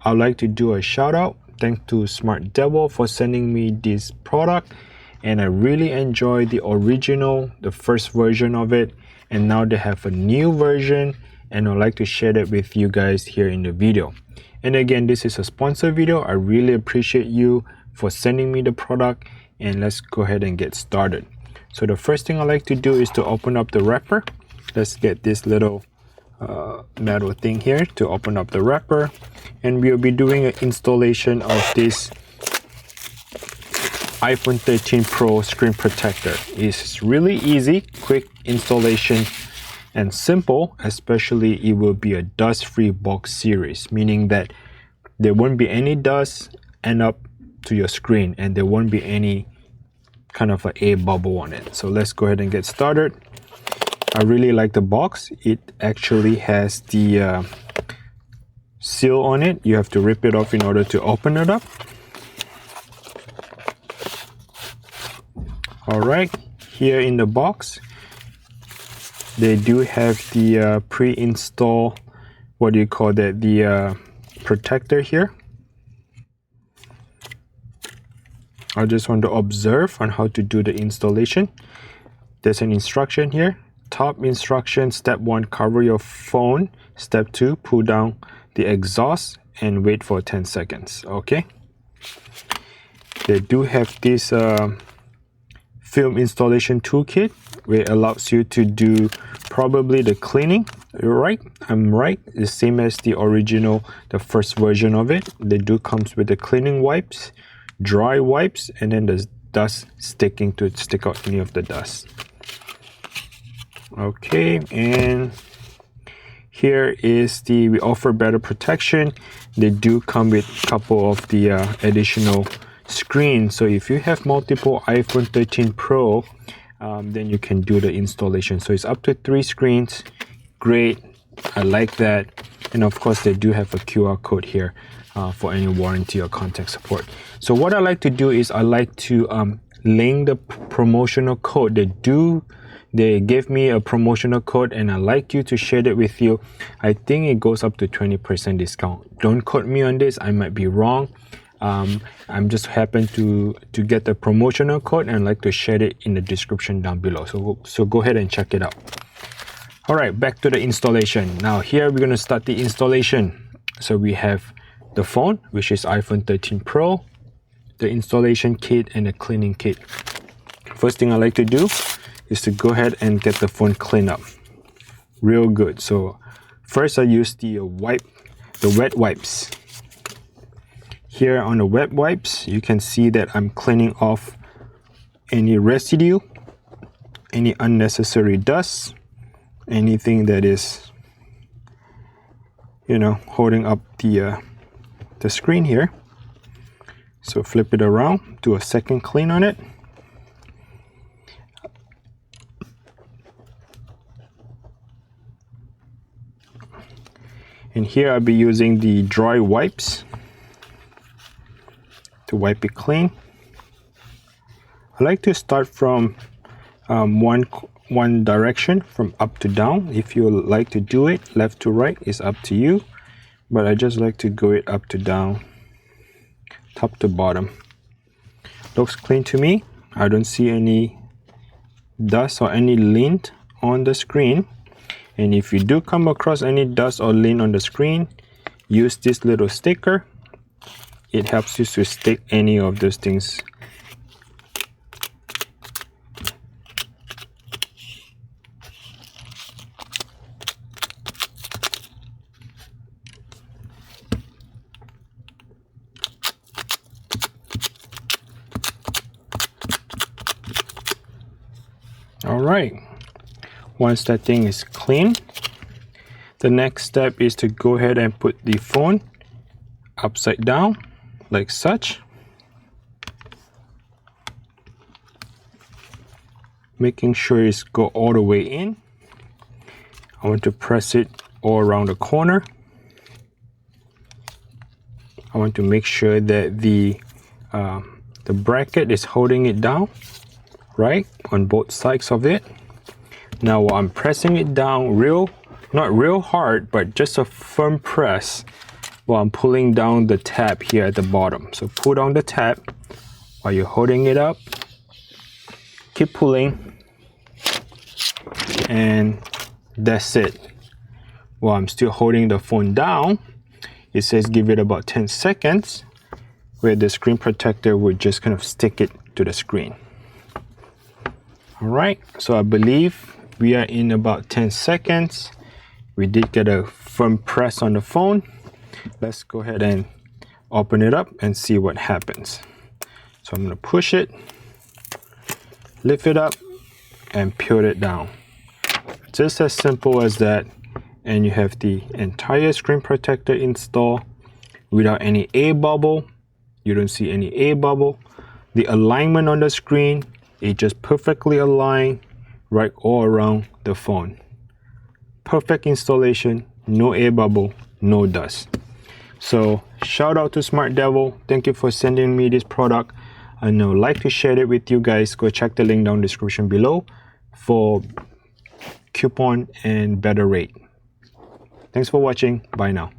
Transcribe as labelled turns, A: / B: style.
A: I'd like to do a shout out. Thanks to Smart Devil for sending me this product, and I really enjoy the original, the first version of it, and now they have a new version, and I'd like to share that with you guys here in the video. And again, this is a sponsored video. I really appreciate you for sending me the product, and let's go ahead and get started. So the first thing I like to do is to open up the wrapper. Let's get this little metal thing here to open up the wrapper, and we'll be doing an installation of this iPhone 13 Pro screen protector. It's really easy, quick installation and simple. Especially it will be a dust-free box series, meaning that there won't be any dust end up to your screen, and there won't be any kind of a air bubble on it. So let's go ahead and get started. I really like the box. It actually has the seal on it. You have to rip it off in order to open it up. All right, here in the box they do have the pre-install, what do you call that, the protector here. I just want to observe on how to do the installation. There's an instruction here. Top instruction: step 1, cover your phone. Step 2, pull down the exhaust and wait for 10 seconds. Okay, they do have this film installation toolkit, where it allows you to do probably the cleaning. You're right, I'm right, the same as the original, the first version of it. They do comes with the cleaning wipes, dry wipes, and then the dust sticking to stick out any of the dust. Okay, and here is the, we offer better protection. They do come with a couple of the additional screens, so if you have multiple iPhone 13 Pro, then you can do the installation. So it's up to 3 screens. Great, I like that. And of course they do have a QR code here for any warranty or contact support. So what I like to do is I like to link the promotional code. They gave me a promotional code, and I like you to share that with you. I think it goes up to 20% discount. Don't quote me on this, I might be wrong. I'm just happen to get the promotional code, and I'd like to share it in the description down below. So go ahead and check it out. All right, back to the installation. Now here we're going to start the installation. So we have the phone, which is iPhone 13 Pro, the installation kit, and the cleaning kit. First thing I like to do is to go ahead and get the phone cleaned up real good. So first I use the wet wipes. Here on the wet wipes, you can see that I'm cleaning off any residue, any unnecessary dust, anything that is, you know, holding up the screen here. So flip it around, do a second clean on it. And here I'll be using the dry wipes to wipe it clean. I like to start from one direction, from up to down. If you like to do it left to right, it's up to you, but I just like to go it up to down, top to bottom. Looks clean to me. I don't see any dust or any lint on the screen. And if you do come across any dust or lint on the screen, use this little sticker. It helps you to stick any of those things. All right, once that thing is clean, the next step is to go ahead and put the phone upside down like such, making sure it's go all the way in. I want to press it all around the corner. I want to make sure that the bracket is holding it down right on both sides of it. Now while I'm pressing it down not real hard, but just a firm press, Well, I'm pulling down the tab here at the bottom. So pull down the tab while you're holding it up. Keep pulling. And that's it. While I'm still holding the phone down, it says give it about 10 seconds, where the screen protector would just kind of stick it to the screen. All right, so I believe we are in about 10 seconds. We did get a firm press on the phone. Let's go ahead and open it up and see what happens. So I'm gonna push it, lift it up, and peel it down. Just as simple as that. And you have the entire screen protector installed without any air bubble. You don't see any air bubble. The alignment on the screen, it just perfectly aligned right all around the phone. Perfect installation, no air bubble, no dust. So shout out to Smart Devil. Thank you for sending me this product. And I would like to share it with you guys. Go check the link down in the description below for coupon and better rate. Thanks for watching. Bye now.